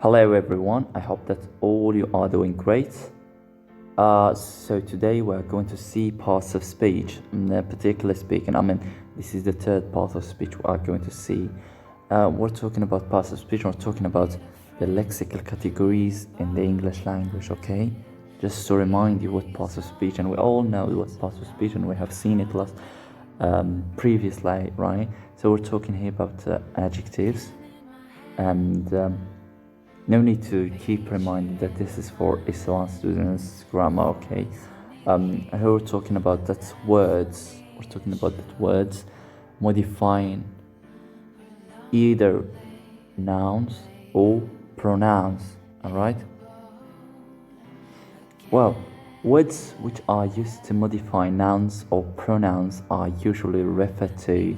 Hello everyone, I hope that all you are doing great. So today we're going to see parts of speech, particularly speaking. This is the third part of speech we are going to see. We're talking about parts of speech, we're talking about the lexical categories in the English language, okay? Just to remind you what parts of speech, and we all know what parts of speech, and we have seen it previously, right? So we're talking here about adjectives, and no need to keep reminding that this is for S1 students grammar, okay? We're talking about that words. We're talking about that words modifying either nouns or pronouns, all right? Well, words which are used to modify nouns or pronouns are usually referred to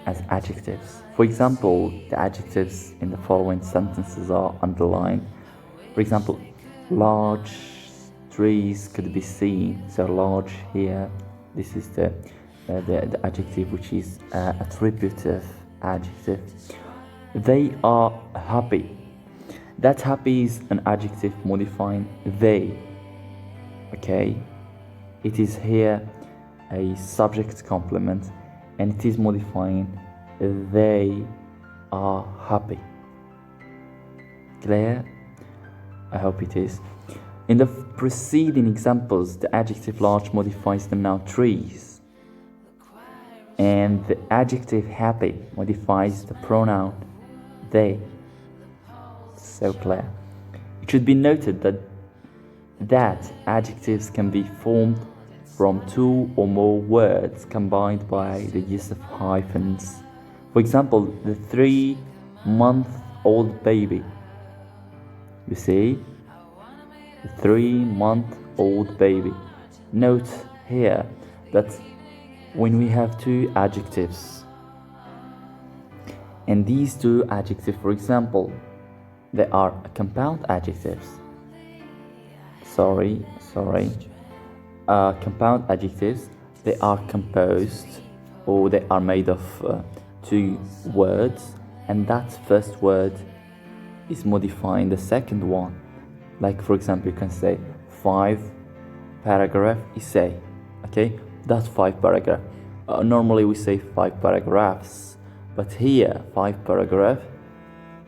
as adjectives. For example, the adjectives in the following sentences are underlined. For example, large trees could be seen. So large here, this is the adjective which is attributive adjective. They are happy. That happy is an adjective modifying they. Okay, it is here a subject complement, and it is modifying they are happy. Clear? I hope it is. In the preceding examples, the adjective large modifies the noun trees, and the adjective happy modifies the pronoun they. So clear. It should be noted that adjectives can be formed from two or more words combined by the use of hyphens. For example, the 3-month-old baby. You see? The 3-month-old baby. Note here that when we have two adjectives, and these two adjectives, for example, they are compound adjectives. Compound adjectives, they are composed, or they are made of two words, and that first word is modifying the second one. Like, for example, you can say 5-paragraph essay. Okay, that's 5 paragraph. Normally we say 5 paragraphs, but here 5 paragraph,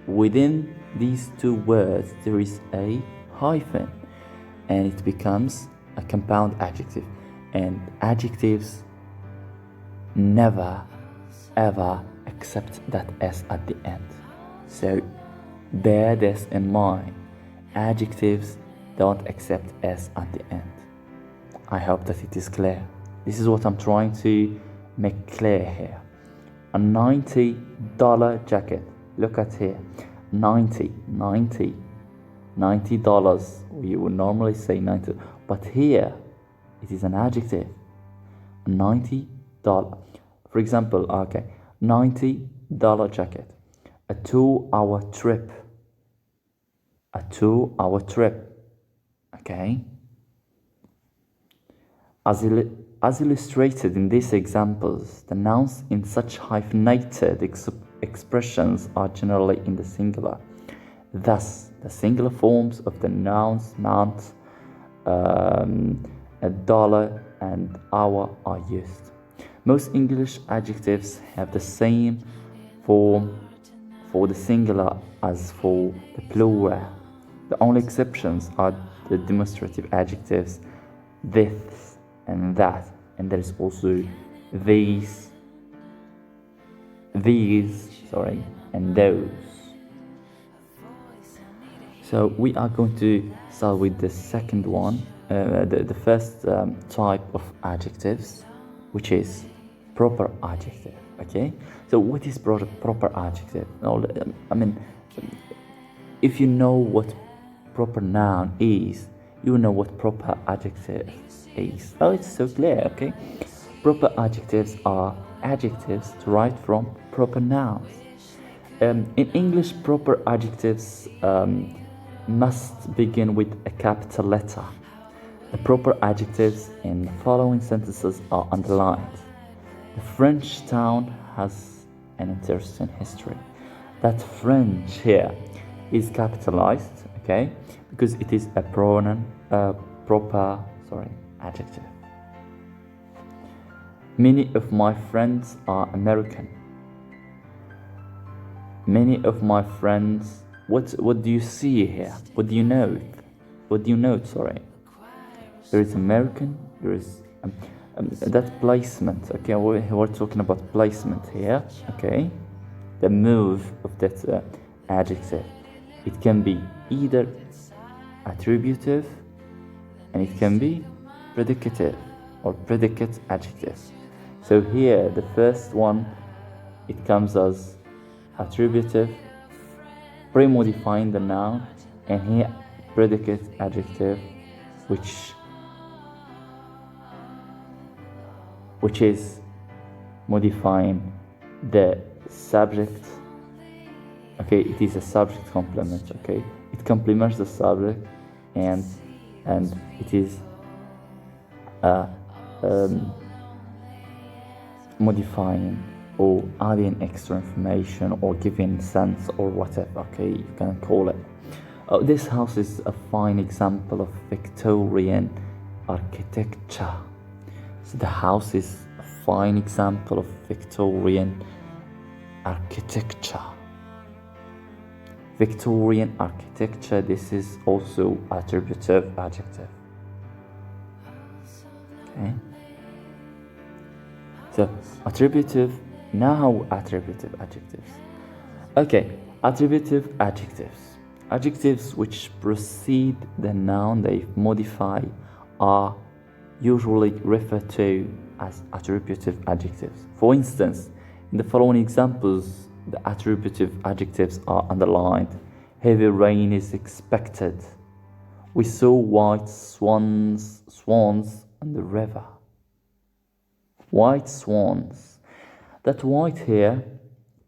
within these two words there is a hyphen, and it becomes a compound adjective. And adjectives never ever accept that S at the end. So bear this in mind. Adjectives don't accept S at the end. I hope that it is clear. This is what I'm trying to make clear here. A $90 jacket. Look at here. $90. We would normally say 90, but here it is an adjective. $90. For example, okay, $90 jacket. A 2-hour trip. A 2-hour trip. Okay. As illustrated in these examples, the nouns in such hyphenated expressions are generally in the singular. Thus, the singular forms of the nouns month, a dollar, and hour are used. Most English adjectives have the same form for the singular as for the plural. The only exceptions are the demonstrative adjectives this and that, and there is also these, and those. So we are going to start with the second one, the first type of adjectives, which is proper adjective. Okay, so what is proper adjective? If you know what proper noun is, you know what proper adjective is. Oh, it's so clear. Okay, proper adjectives are adjectives derived from proper nouns. In English, proper adjectives must begin with a capital letter. The proper adjectives in the following sentences are underlined. The French town has an interesting history. That French here is capitalized, okay, because it is a pronoun, adjective. Many of my friends are American. Many of my friends. What do you see here? What do you note? There is American. There is that placement. Okay, we're talking about placement here. Okay, the move of that adjective. It can be either attributive, and it can be predicative or predicate adjective. So here, the first one, it comes as attributive, pre-modifying the noun, and here predicate adjective, which is modifying the subject. Okay, it is a subject complement. Okay, it complements the subject, and it is modifying or adding extra information or giving sense or whatever. Okay, you can call it. This house is a fine example of Victorian architecture. So the house is a fine example of Victorian architecture. Victorian architecture, this is also attributive adjective. Okay. So attributive, now attributive adjectives. Okay, attributive adjectives. Adjectives which precede the noun they modify are usually referred to as attributive adjectives. For instance, in the following examples, the attributive adjectives are underlined. Heavy rain is expected. We saw white swans on the river. White swans. That white here,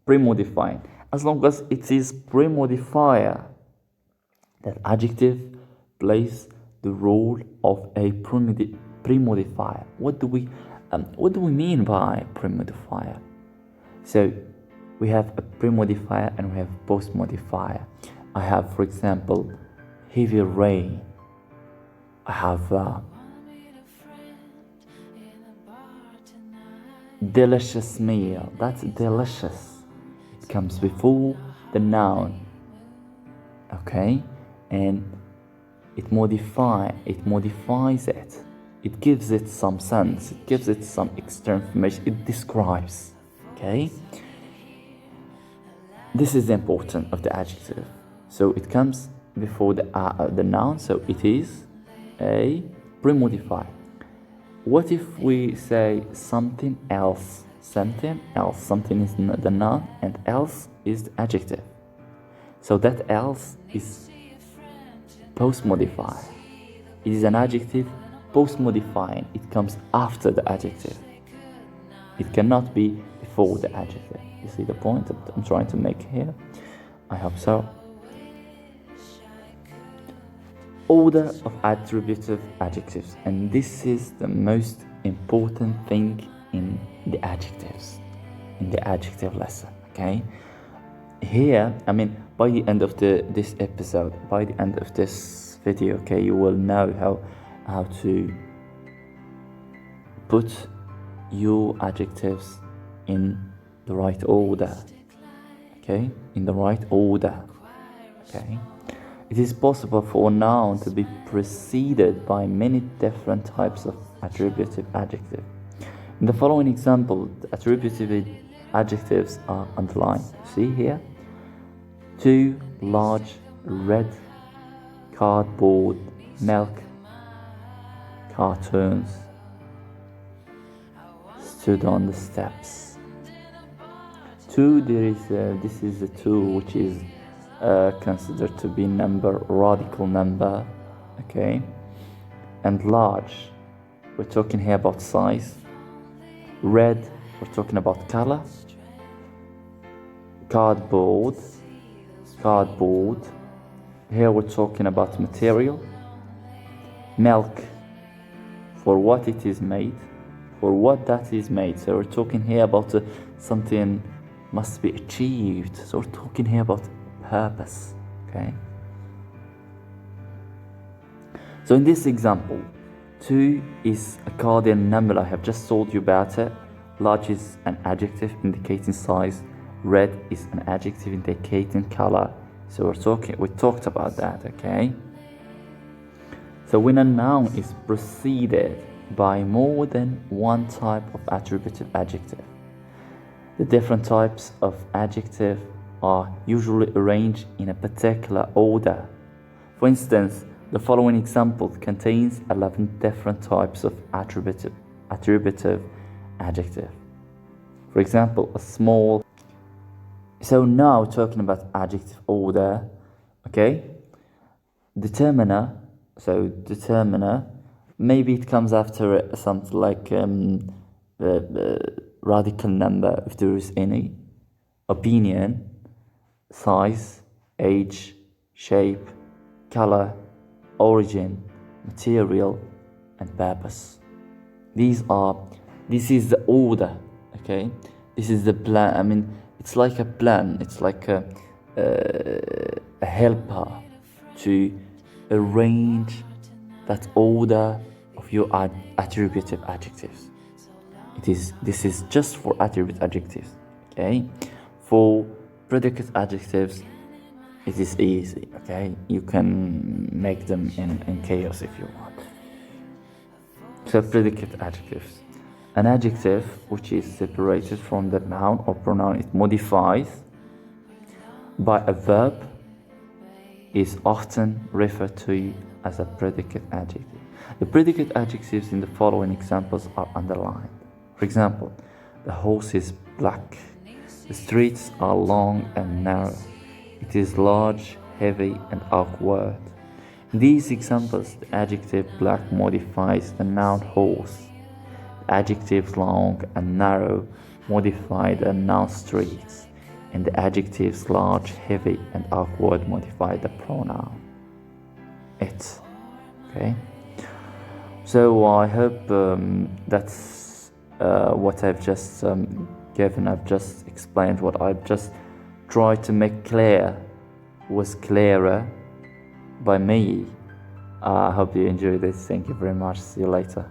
pre-modifying. As long as it is pre-modifier, that adjective plays the role of a pre-modifier. What do we mean by pre-modifier? So we have a pre-modifier and we have post-modifier. I have, for example, heavy rain. I have delicious meal. That's delicious. It comes before the noun. Okay, and it modifies it. It gives it some sense. It gives it some extra information. It describes. Okay. This is the importance of the adjective. So it comes before the noun. So it is a pre-modifier. What if we say something else? Something else. Something is the noun and else is the adjective. So that else is post-modifier. It is an adjective post-modifying. It comes after the adjective. It cannot be before the adjective. You see the point that I'm trying to make here? I hope so. Order of attributive adjectives, and this is the most important thing in the adjectives, in the adjective lesson. Okay, here, I mean, by the end of this episode, by the end of this video, okay, you will know how to put your adjectives in the right order. Okay, in the right order. Okay. It is possible for a noun to be preceded by many different types of attributive adjective. In the following example, the attributive adjectives are underlined. See here? 2 large red cardboard milk cartoons stood on the steps. 2, this is a 2 which is considered to be radical number, okay, and large, we're talking here about size. Red, we're talking about color. Cardboard, here we're talking about material. Milk, for what it is made, for what that is made. So we're talking here about something must be achieved. So we're talking here about purpose. okay? So in this example, 2 is a cardinal number. I have just told you about it. Large is an adjective indicating size. Red is an adjective indicating color. So we talked about that, okay? So when a noun is preceded by more than one type of attributive adjective, the different types of adjective are usually arranged in a particular order. For instance, the following example contains 11 different types of attributive adjective. For example, a small. So now talking about adjective order, okay? Determiner, maybe it comes after something like radical number, if there is any, opinion, size, age, shape, color, origin, material, and purpose. This is the order, okay? This is the plan. I mean, it's like a plan. It's like a helper to arrange that order of your attributive adjectives. This is just for attribute adjectives, okay? For predicate adjectives, it is easy, okay? You can make them in chaos if you want. So predicate adjectives. An adjective which is separated from the noun or pronoun, it modifies by a verb, is often referred to as a predicate adjective. The predicate adjectives in the following examples are underlined. For example, the horse is black. The streets are long and narrow. It is large, heavy, and awkward. In these examples, the adjective black modifies the noun horse. The adjectives long and narrow modify the noun streets. And the adjectives large, heavy, and awkward modify the pronoun it. Okay? So I hope that's what I've just given. I've just explained what I've just tried to make clear was clearer by me. I hope you enjoyed this. Thank you very much. See you later.